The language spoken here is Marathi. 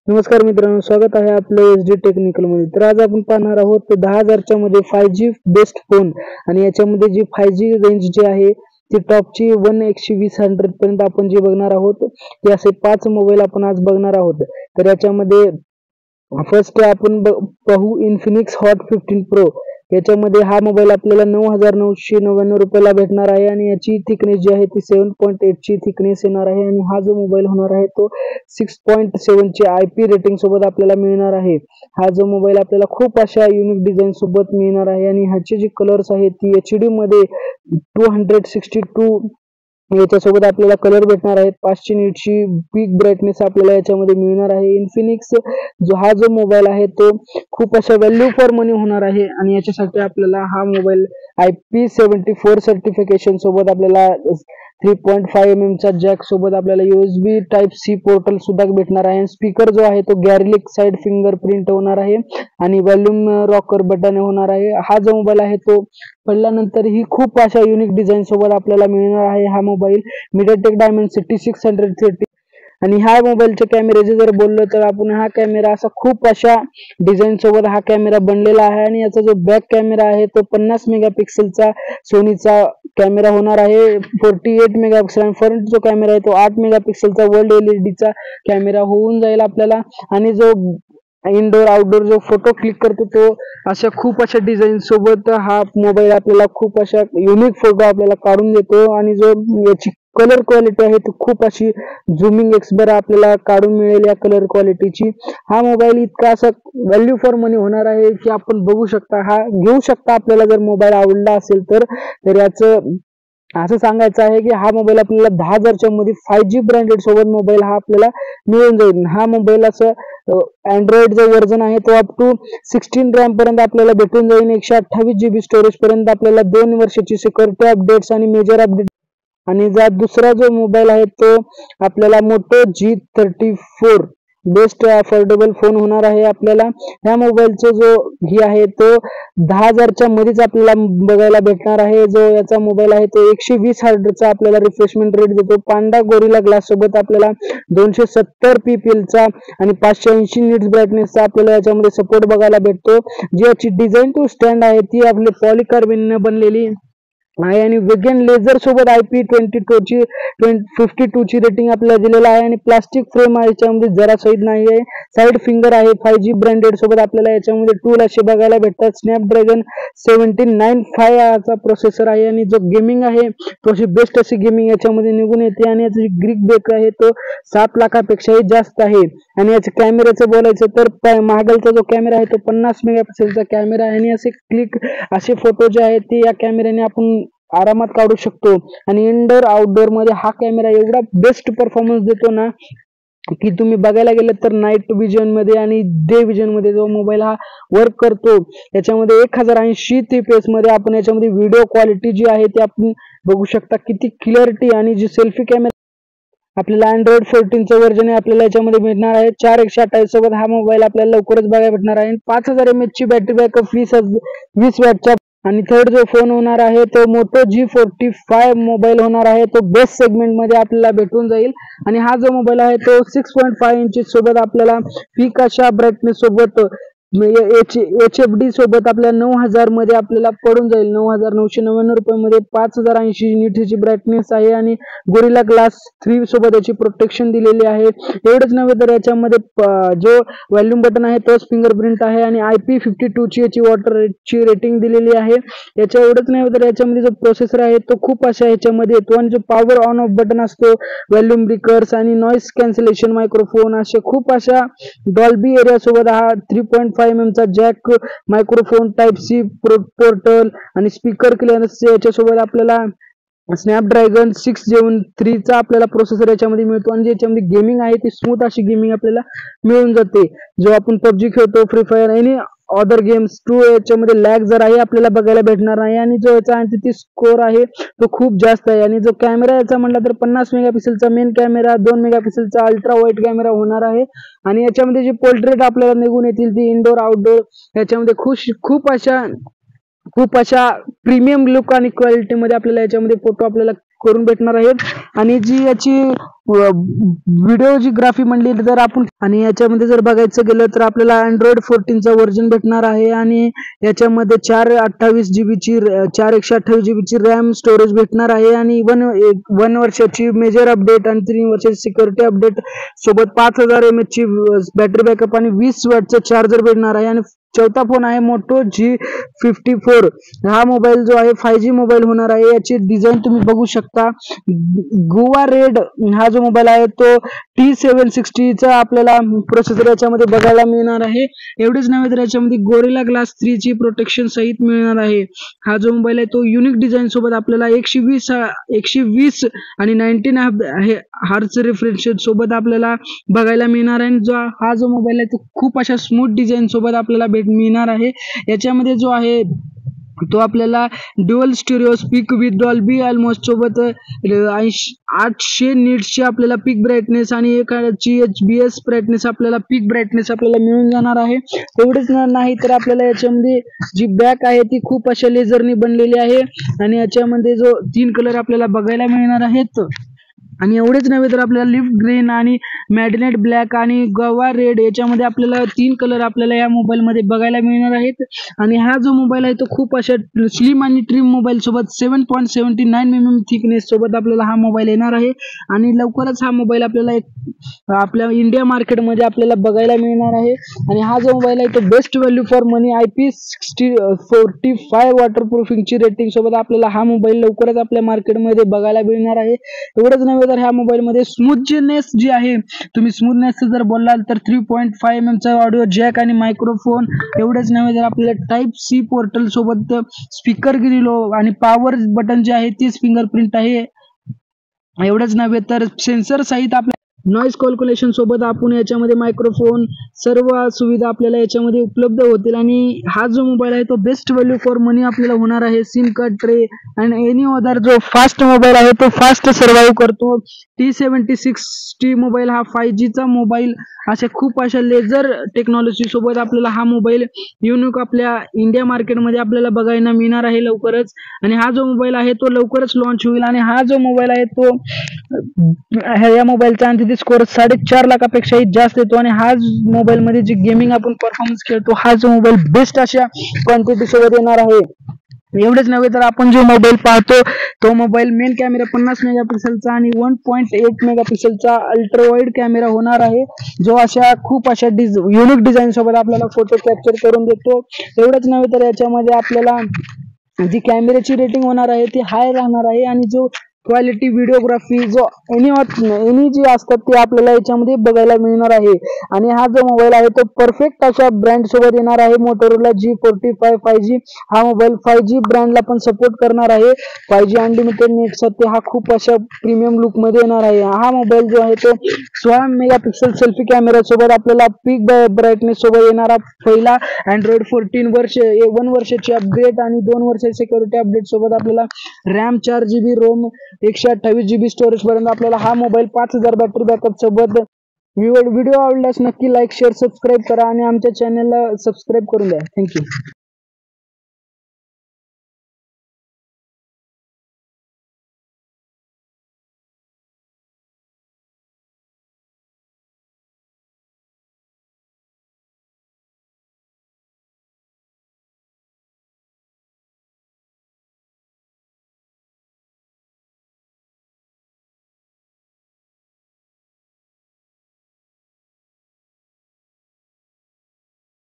नमस्कार मित्रांनो, स्वागत आहे आपलं SD टेक्निकल मध्ये। तर आज आपण पाहणार आहोत 10,000 मध्ये 5G बेस्ट फोन आणि याच्यामध्ये जी 5G रेंज जी आहे ती टॉपची 1/100 पर्यंत आपण जे बघणार आहोत ते असे 5 मोबाईल आपण आज बघणार आहोत। तर याच्यामध्ये फर्स्ट आपण पाहू इन्फिनिक्स हॉट 15 प्रो। याच्यामध्ये हा मोबाईल आपल्याला 9,999 रुपयाला भेटणार आहे आणि याची थिकनेस जी आहे ती 7.8 ची थिकनेस येणार आहे आणि हा जो मोबाईल होणार आहे तो 6.7 ची IP रेटिंग सोबत आपल्याला मिळणार आहे। हा जो मोबाईल आपल्याला खूप अशा युनिक डिझाइन सोबत मिळणार आहे आणि ह्याचे जे कलर्स आहेत ती HD मध्ये 262 याच्यासोबत आपल्याला कलर भेटणार आहेत। 500 नीटची पीक ब्राईटनेस आपल्याला याच्यामध्ये मिळणार आहे। इन्फिनिक्स हा जो मोबाईल आहे तो खूप अशा व्हॅल्यू फॉर मनी होणार आहे आणि याच्यासाठी आपल्याला हा मोबाईल IP74 सर्टिफिकेशन सोबत आपल्याला 3.5mm चा जॅक सोबत आपल्याला USB Type-C पोर्टल सुद्धा भेटणार आहे। स्पीकर जो आहे तो गॅरिलिक साइड फिंगरप्रिंट होणार आहे आणि व्हॉल्यूम रॉकर बटन होणार आहे। हा जो मोबाईल आहे तो पडल्यानंतर ही खूप अशा युनिक डिझाइन सोबत आपल्याला मिळणार आहे। हा मोबाईल MediaTek Dimensity 630 आणि ह्या मोबाईलच्या कॅमेऱ्याचे जर बोललो तर आपण हा कॅमेरा असा खूप अशा डिझाइन सोबत हा कॅमेरा बनलेला आहे आणि याचा जो बॅक कॅमेरा आहे तो 50 मेगापिक्सेलचा सोनीचा कॅमेरा होणार आहे। 48 मेगापिक्सल आणि फ्रंट जो कॅमेरा आहे तो 8 मेगापिक्सेलचा वर्ल्ड LED चा कॅमेरा होऊन जाईल आपल्याला आणि जो इनडोर आउटडोर जो फोटो क्लिक करतो तो अशा खूप अशा डिझाइन सोबत हा मोबाईल आपल्याला खूप अशा युनिक फोटो आपल्याला काढून देतो आणि जो याची कलर क्वालिटी आहे ती खूप अशी झूमिंग एक्सपर्ट आपल्याला काढून मिळेल या कलर क्वालिटीची। हा मोबाईल इतका असा व्हॅल्यू फॉर मनी होणार आहे की आपण बघू शकता, हा घेऊ शकता आपल्याला जर मोबाईल आवडला असेल तर याचं असं सांगायचं आहे की हा मोबाईल आपल्याला 10,000 मध्ये 5G ब्रँडेड सोबत मोबाईल हा आपल्याला मिळून जाईल। हा मोबाईल असं अँड्रॉइड जो वर्जन आहे तो अप टू 16 रॅम पर्यंत आपल्याला भेटून जाईल। 128 GB स्टोरेज पर्यंत आपल्याला 2 वर्षाची सिक्युरिटी अपडेट्स आणि मेजर अपडेट आणि दुसरा जो मोबाईल आहे तो आपल्याला motor G34 best affordable phone होणार आहे। आपल्याला ह्या मोबाईलचा जो ही आहे तो 10,000 मध्येच आपल्याला बघायला भेटणार आहे। जो याचा मोबाईल आहे तो 120 हर्ट्झचा आपल्याला रिफ्रेशमेंट रेट देतो। पांडा गोरिल्ला ग्लास सोबत आपल्याला 270 ppi चा आणि 580 निट्स ब्राईटनेसचा आपल्याला याच्यामध्ये सपोर्ट बघायला भेटतो। जी याची डिझाइन टू स्टँड आहे ती आपली पॉलीकार्बोनेटने बनलेली आहे आणि वेगन लेझर सोबत IP22 ची 52 ची रेटिंग आपल्याला दिलेला आहे आणि प्लास्टिक फ्रेम आहे याच्यामध्ये जरा सहित नाही आहे। साइड फिंगर आहे 5G ब्रँडेड सोबत आपल्याला याच्यामध्ये टूल असे बघायला भेटतात। स्नॅपड्रॅगन 795 चा प्रोसेसर आहे आणि जो गेमिंग आहे तो अशी बेस्ट अशी गेमिंग याच्यामध्ये निघून येते आणि याचा ग्रिक बेक आहे तो 7 लाखापेक्षाही जास्त आहे। आणि याच्या कॅमेऱ्याचं बोलायचं तर मागलचा जो कॅमेरा आहे तो 50 मेगापिक्सेलचा कॅमेरा आहे आणि असे फोटो जे आहेत ते या कॅमेऱ्याने आपण आरामात काढू शकतो आणि इनडोर आउटडोर मध्ये हा कॅमेरा एवढा बेस्ट परफॉर्मन्स देतो ना की तुम्ही बघायला गेलं तर नाईट विजन मध्ये आणि डे विजन मध्ये जो मोबाईल हा वर्क करतो याच्यामध्ये 1080 fps मध्ये आपण याच्यामध्ये व्हिडिओ क्वालिटी जी आहे ती आपण बघू शकता किती क्लिअरिटी आणि जी सेल्फी कॅमेरा आपल्याला Android 14 चं वर्जन आपल्याला याच्यामध्ये मिळणार आहे। 4128 सोबत हा मोबाईल आपल्याला लवकरच बघायला भेटणार आहे। 5000 mAh ची बॅटरी बॅकअप 20 वॅटचा आणि थर्ड जो फोन होणार आहे तो मोटो G45 मोबाईल होणार आहे। तो बेस्ट सेगमेंट मध्ये आपल्याला भेटून जाईल आणि हा जो मोबाईल आहे तो 6.5 इंचेस सोबत आपल्याला पीक अशा ब्राईटनेस सोबत HFD सोबत आपल्या 9,000 मध्ये आपल्याला पडून जाईल। 9,999 रुपयामध्ये 5,080 निट्सची ब्राईटनेस आहे आणि गोरिल्ला ग्लास 3 सोबत याची प्रोटेक्शन दिलेली आहे। एवढंच नव्हे तर याच्यामध्ये जो व्हॉल्यूम बटन आहे तोच फिंगरप्रिंट आहे आणि IP52 ची याची वॉटर ची रेटिंग दिलेली आहे। याच्या एवढंच नाही तर याच्यामध्ये जो प्रोसेसर आहे तो खूप अशा याच्यामध्ये येतो आणि जो पॉवर ऑन ऑफ बटन असतो, व्हॉल्यूम ब्रेकर्स आणि नॉइस कॅन्सलेशन मायक्रोफोन असे खूप अशा डॉल्बी एरिया सोबत हा 3.5mm चा जॅक मायक्रोफोन Type-C पोर्टल आणि स्पीकर क्लिअरन्स याच्यासोबत आपल्याला स्नॅपड्रॅगन 6 Gen 3 चा आपल्याला प्रोसेसर याच्यामध्ये मिळतो आणि याच्यामध्ये गेमिंग आहे ती स्मूथ अशी गेमिंग आपल्याला मिळून जाते। जो आपण PUBG खेळतो, फ्री फायर आणि अदर गेम्स टू याच्यामध्ये लॅग जर आहे आपल्याला बघायला भेटणार नाही आणि जो याचा ती स्कोर आहे तो खूप जास्त आहे आणि जो कॅमेरा याचा म्हटला तर 50 मेगापिक्सेलचा मेन कॅमेरा, 2 मेगापिक्सेलचा अल्ट्रा वाईड कॅमेरा होणार आहे आणि याच्यामध्ये जे पोर्ट्रेट आपल्याला निघून येतील ती इनडोर आउटडोर याच्यामध्ये खूप अशा प्रीमियम लुक आणि क्वालिटी मध्ये आपल्याला याच्यामध्ये फोटो आपल्याला करून भेटणार आहेत. आणि जी याची व्हिडिओग्राफी म्हणली तर आपण, आणि याच्यामध्ये जर बघायचं गेलं तर आपल्याला Android 14चा व्हर्जन भेटणार आहे. आणि याच्यामध्ये 4 128 GB ची रॅम स्टोरेज भेटणार आहे. आणि 1 वर्षाची मेजर अपडेट आणि 3 वर्षाची सिक्युरिटी अपडेट सोबत 5000 mAh ची बॅटरी बॅकअप आणि 20 वॅटचा चार्जर भेटणार आहे. आणि चौथा फोन आहे Moto G54. हा मोबाईल जो आहे 5G मोबाईल होणार आहे. याची डिझाईन तुम्ही बघू शकता. गुवा रेड हा जो मोबाईल आहे तो T760 चा आपल्याला प्रोसेसर याच्यामध्ये बघायला मिळणार आहे. एवढेच नव्हे तर याच्यामध्ये गोरिल्ला ग्लास 3 ची प्रोटेक्शन सहित मिळणार आहे. हा जो मोबाईल आहे तो युनिक डिझाईन सोबत आपल्याला 120 आणि 19 हर्ट्झ रिफ्रेश सोबत आपल्याला बघायला मिळणार आहे. हा जो मोबाईल आहे तो खूप अशा स्मूथ डिझाईन सोबत आपल्याला मिळणार आहे. याच्यामध्ये जो आहे तो आपल्याला dual stereo speak with Dolby almost सोबत 800 नीट्सची आपल्याला पीक ब्राईटनेस आणि 1 HBS ब्राईटनेस आपल्याला मिळून जाणार आहे. एवढेच नाही तर आपल्याला याच्यामध्ये जी बॅक आहे ती खूप अशा लेझरनी बनलेली आहे. आणि याच्यामध्ये जो 3 कलर आपल्याला बघायला मिळणार आहेत. आणि एवढेच नव्हे तर आपल्याला लिफ्ट ग्रीन आणि मॅडनेट ब्लॅक आणि गवा रेड याच्यामध्ये आपल्याला 3 कलर आपल्याला या मोबाईल मध्ये बघायला मिळणार आहेत. आणि हा जो मोबाईल आहे तो खूप अशा स्लिम आणि ट्रिम मोबाईल सोबत 7.79 mm थिकनेस सोबत आपल्याला हा मोबाईल येणार आहे. आणि लवकरच हा मोबाईल आपल्याला आपल्या इंडिया मार्केटमध्ये आपल्याला बघायला मिळणार आहे. आणि हा जो मोबाईल आहे तो best value for money IP45 वॉटरप्रूफिंगची रेटिंग सोबत आपल्याला हा मोबाईल लवकरच आपल्या मार्केटमध्ये बघायला मिळणार आहे. एवढंच नव्हे तर ह्या मोबाईल मध्ये स्मूथनेस जी आहे, तुम्ही स्मूथनेस जर बोलाल तर 3.5 mm चा ऑडिओ जॅक आणि मायक्रोफोन. एवढंच नव्हे तर आपल्याला Type-C पोर्टल सोबत स्पीकर ग्रिलो आणि पॉवर बटन जे आहे तीच फिंगरप्रिंट आहे. एवढंच नव्हे तर सेन्सर सहित आपल्या नॉइज कॅल्क्युलेशन सोबत आपण याच्यामध्ये मायक्रोफोन सर्व सुविधा आपल्याला याच्यामध्ये उपलब्ध होतील. आणि हा जो मोबाईल आहे तो बेस्ट व्हॅल्यू फॉर मनी आपल्याला होणार आहे. सिम कार्ड ट्रे आणि एनी अदर जो फास्ट मोबाईल आहे तो फास्ट सर्व्हाइव्ह करतो. T76 मोबाईल हा 5G चा मोबाईल अशा खूप अशा लेझर टेक्नॉलॉजी सोबत आपल्याला हा मोबाईल युनिक आपल्या इंडिया मार्केटमध्ये आपल्याला बघायला मिळणार आहे लवकरच. आणि हा जो मोबाईल आहे तो लवकरच लॉन्च होईल. आणि हा जो मोबाईल आहे तो या मोबाईलचा अंतिम स्कोर 4.5 लाखापेक्षाही जास्त येतो. आणि हा मोबाईल मध्ये जी गेमिंग आपण परफॉर्मन्स खेळतो हा जो मोबाईल बेस्ट अशा क्वांटिटी सोबत येणार आहे. एवढेच नव्हे तर आपण जो मोबाईल पाहतो तो मोबाईल मेन कॅमेरा 50 मेगापिक्सेलचा आणि 1.8 मेगापिक्सेलचा अल्ट्रा वाईड कॅमेरा होणार आहे, जो अशा खूप अशा युनिक डिझाईन सोबत आपल्याला फोटो कॅप्चर करून देतो. एवढंच नव्हे तर याच्यामध्ये आपल्याला जी कॅमेऱ्याची रेटिंग होणार आहे ती हाय राहणार आहे. आणि जो क्वालिटी व्हिडिओग्राफी जो एनी जी असतात ते आपल्याला याच्यामध्ये बघायला मिळणार आहे. आणि हा जो मोबाईल आहे तो परफेक्ट अशा ब्रँड सोबत येणार आहे, मोटोरोला G45 5G. हा मोबाईल 5G ब्रँडला पण सपोर्ट करणार आहे. 5G अनलिमिटेड नेट साठी हा खूप अशा प्रीमियम लुक मध्ये येणार आहे. हा मोबाईल जो आहे तो 16 मेगापिक्सल सेल्फी कॅमेरा सोबत आपल्याला पीक ब्राईटनेस सोबत येणारा पहिला Android 14 1 वर्षाची अपडेट आणि 2 वर्षाची सिक्युरिटी अपडेट सोबत आपल्याला RAM 4GB Rome 128GB storage पर्यंत आपल्याला हा मोबाईल 5000 बॅटरी बॅकअप सोबत. व्हिडिओ आवडल्यास नक्की लाईक शेअर सबस्क्राईब करा आणि आमच्या चॅनलला सबस्क्राईब करून द्या. थँक्यू.